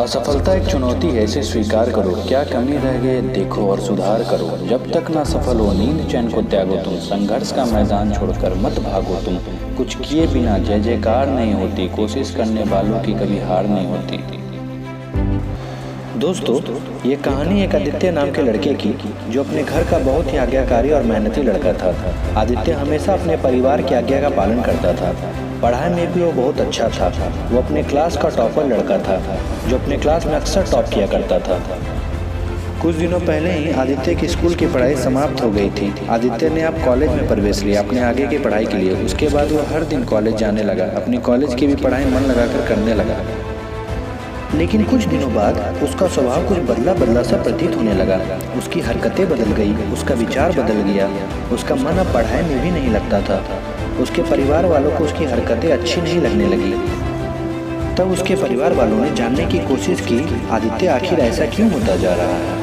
असफलता एक चुनौती है, इसे स्वीकार करो। क्या कमी रह गई देखो और सुधार करो। जब तक ना सफल हो नींद चैन को त्यागो तुम। संघर्ष का मैदान छोड़कर मत भागो तुम। कुछ किए बिना जय जयकार नहीं होती। कोशिश करने वालों की कभी हार नहीं होती। दोस्तों, ये कहानी एक आदित्य नाम के लड़के की, जो अपने घर का बहुत ही आज्ञाकारी और मेहनती लड़का था। आदित्य हमेशा अपने परिवार की आज्ञा का पालन करता था। पढ़ाई में भी वो बहुत अच्छा था। वो अपने क्लास का टॉपर लड़का था, जो अपने क्लास में अक्सर टॉप किया करता था। कुछ दिनों पहले ही आदित्य की स्कूल की पढ़ाई समाप्त हो गई थी। आदित्य ने अब कॉलेज में प्रवेश लिया अपने आगे की पढ़ाई के लिए। उसके बाद वो हर दिन कॉलेज जाने लगा। अपनी कॉलेज की भी पढ़ाई मन लगाकर करने लगा। लेकिन कुछ दिनों बाद उसका स्वभाव कुछ बदला बदला सा प्रतीत होने लगा। उसकी हरकतें बदल गई, उसका विचार बदल गया। उसका मन अब पढ़ाई में भी नहीं लगता था। उसके परिवार वालों को उसकी हरकतें अच्छी नहीं लगने लगी। तब उसके परिवार वालों ने जानने की कोशिश की, आदित्य आखिर ऐसा क्यों होता जा रहा है।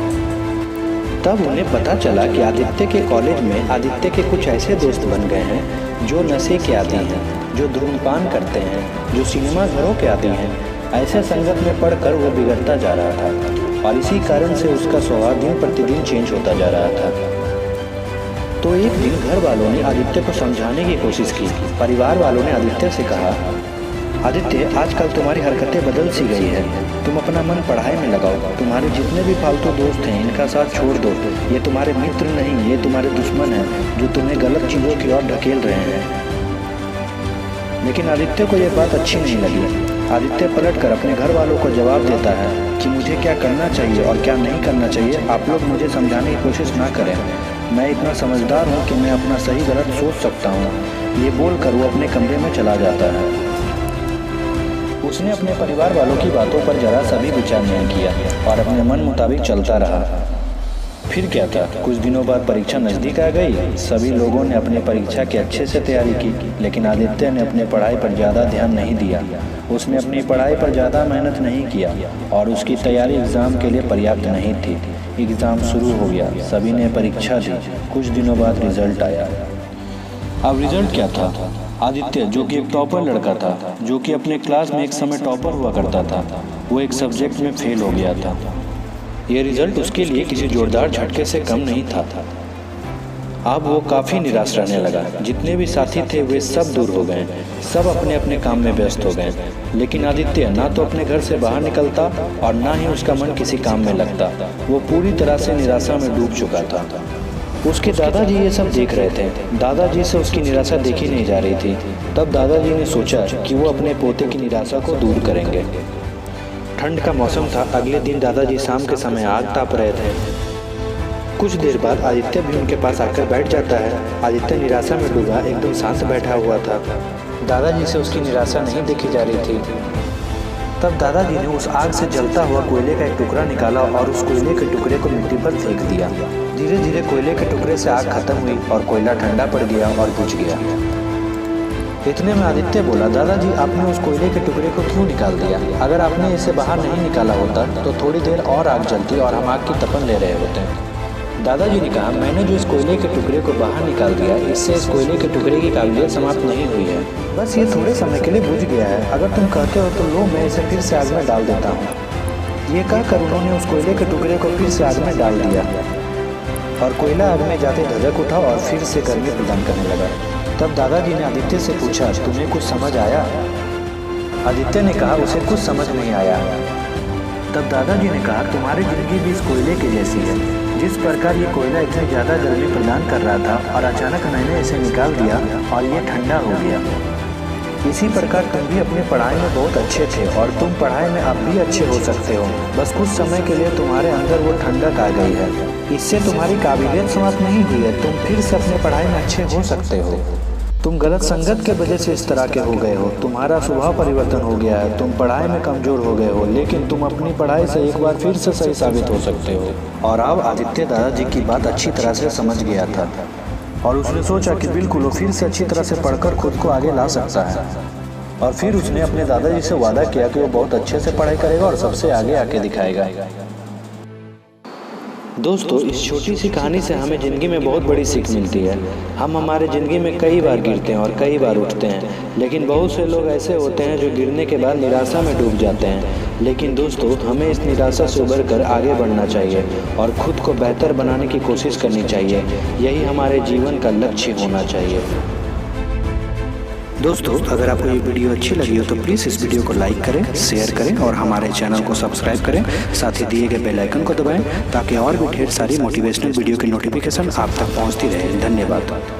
तब उन्हें पता चला कि आदित्य के कॉलेज में आदित्य के कुछ ऐसे दोस्त बन गए हैं जो नशे के आदी हैं, जो धूम्रपान करते हैं, जो सिनेमा घरों के आदी हैं। ऐसे संगत में पढ़कर वो बिगड़ता जा रहा था और इसी कारण से उसका स्वभाव दिन प्रतिदिन चेंज होता जा रहा था। तो एक दिन घर वालों ने आदित्य को समझाने की कोशिश की। परिवार वालों ने आदित्य से कहा, आदित्य आजकल तुम्हारी हरकतें बदल सी गई है। तुम अपना मन पढ़ाई में लगाओ। तुम्हारे जितने भी फालतू दोस्त हैं इनका साथ छोड़ दो। ये तुम्हारे मित्र नहीं, ये तुम्हारे दुश्मन हैं, जो तुम्हें गलत चीज़ों की ओर ढकेल रहे हैं। लेकिन आदित्य को यह बात अच्छी नहीं लगी। आदित्य पलटकर अपने घर वालों को जवाब देता है कि मुझे क्या करना चाहिए और क्या नहीं करना चाहिए आप लोग मुझे समझाने की कोशिश ना करें। मैं इतना समझदार हूँ कि मैं अपना सही गलत सोच सकता हूँ। ये बोलकर वो अपने कमरे में चला जाता है। उसने अपने परिवार वालों की बातों पर जरा सा भी विचार नहीं किया और अपने मन मुताबिक चलता रहा। फिर क्या था, कुछ दिनों बाद परीक्षा नज़दीक आ गई। सभी लोगों ने अपनी परीक्षा की अच्छे से तैयारी की, लेकिन आदित्य ने अपने पढ़ाई पर ज़्यादा ध्यान नहीं दिया। उसने अपनी पढ़ाई पर ज़्यादा मेहनत नहीं किया और उसकी तैयारी एग्ज़ाम के लिए पर्याप्त नहीं थी। एग्ज़ाम शुरू हो गया, सभी ने परीक्षा दी। कुछ दिनों बाद रिजल्ट आया। अब रिजल्ट क्या था, आदित्य जो कि एक टॉपर लड़का था, जो कि अपने क्लास में एक समय टॉपर हुआ करता था, वो एक सब्जेक्ट में फेल हो गया था। ये रिजल्ट उसके लिए किसी जोरदार झटके से कम नहीं था। अब वो काफ़ी निराश रहने लगा। जितने भी साथी थे वे सब दूर हो गए, सब अपने अपने काम में व्यस्त हो गए। लेकिन आदित्य ना तो अपने घर से बाहर निकलता और ना ही उसका मन किसी काम में लगता। वो पूरी तरह से निराशा में डूब चुका था। उसके दादाजी ये सब देख रहे थे। दादाजी से उसकी निराशा देखी नहीं जा रही थी। तब दादाजी ने सोचा कि वो अपने पोते की निराशा को दूर करेंगे। ठंड का मौसम था। अगले दिन दादाजी शाम के समय आग ताप रहे थे। कुछ देर बाद आदित्य भी उनके पास आकर बैठ जाता है। आदित्य निराशा में डूबा एकदम शांत बैठा हुआ था। दादाजी से उसकी निराशा नहीं देखी जा रही थी। तब दादाजी ने उस आग से जलता हुआ कोयले का एक टुकड़ा निकाला और उस कोयले के टुकड़े को मिट्टी पर फेंक दिया। धीरे धीरे कोयले के टुकड़े से आग खत्म हुई और कोयला ठंडा पड़ गया और बुझ गया। इतने में आदित्य बोला, दादाजी आपने उस कोयले के टुकड़े को क्यों निकाल दिया? अगर आपने इसे बाहर नहीं निकाला होता तो थोड़ी देर और आग जलती और हम आग की तपन ले रहे होते। दादाजी ने कहा, मैंने जो इस कोयले के टुकड़े को बाहर निकाल दिया, इससे इस कोयले के टुकड़े की काबिलियत समाप्त नहीं हुई है। बस ये थोड़े समय के लिए बुझ गया है। अगर तुम कहते हो तो लो, मैं इसे फिर से आग में डाल देता हूँ। ये कहकर उन्होंने उस कोयले के टुकड़े को फिर से आग में डाल दिया और कोयला आग में जाते धधक उठा और फिर से गर्मी प्रदान करने लगा। तब दादाजी ने आदित्य से पूछा, तुम्हें कुछ समझ आया? आदित्य ने कहा, उसे कुछ समझ नहीं आया। तब दादाजी ने कहा, तुम्हारी जिंदगी भी इस कोयले की जैसी है। जिस प्रकार ये कोयला इतनी ज़्यादा गर्मी प्रदान कर रहा था और अचानक मैंने इसे निकाल दिया और ये ठंडा हो गया। इसी प्रकार तुम भी अपनी पढ़ाई में बहुत अच्छे थे और तुम पढ़ाई में अब भी अच्छे हो सकते हो। बस कुछ समय के लिए तुम्हारे अंदर वो ठंडक आ गई है। इससे तुम्हारी काबिलियत समाप्त नहीं हुई है। तुम फिर से अपने पढ़ाई में अच्छे हो सकते हो। तुम गलत संगत के वजह से इस तरह के हो गए हो। तुम्हारा स्वभाव परिवर्तन हो गया है। तुम पढ़ाई में कमजोर हो गए हो, लेकिन तुम अपनी पढ़ाई से एक बार फिर से सही साबित हो सकते हो। और अब आदित्य दादाजी की बात अच्छी तरह से समझ गया था और उसने सोचा कि बिल्कुल वो फिर से अच्छी तरह से पढ़कर खुद को आगे ला सकता है। और फिर उसने अपने दादाजी से वादा किया कि वो बहुत अच्छे से पढ़ाई करेगा और सबसे आगे आके दिखाएगा। दोस्तों, इस छोटी सी कहानी से हमें ज़िंदगी में बहुत बड़ी सीख मिलती है। हम हमारे ज़िंदगी में कई बार गिरते हैं और कई बार उठते हैं, लेकिन बहुत से लोग ऐसे होते हैं जो गिरने के बाद निराशा में डूब जाते हैं। लेकिन दोस्तों, हमें इस निराशा से उभर कर आगे बढ़ना चाहिए और खुद को बेहतर बनाने की कोशिश करनी चाहिए। यही हमारे जीवन का लक्ष्य होना चाहिए। दोस्तों, अगर आपको ये वीडियो अच्छी लगी हो तो प्लीज़ इस वीडियो को लाइक करें, शेयर करें और हमारे चैनल को सब्सक्राइब करें। साथ ही दिए गए बेल आइकन को दबाएं ताकि और भी ढेर सारी मोटिवेशनल वीडियो की नोटिफिकेशन आप तक पहुंचती रहे। धन्यवाद।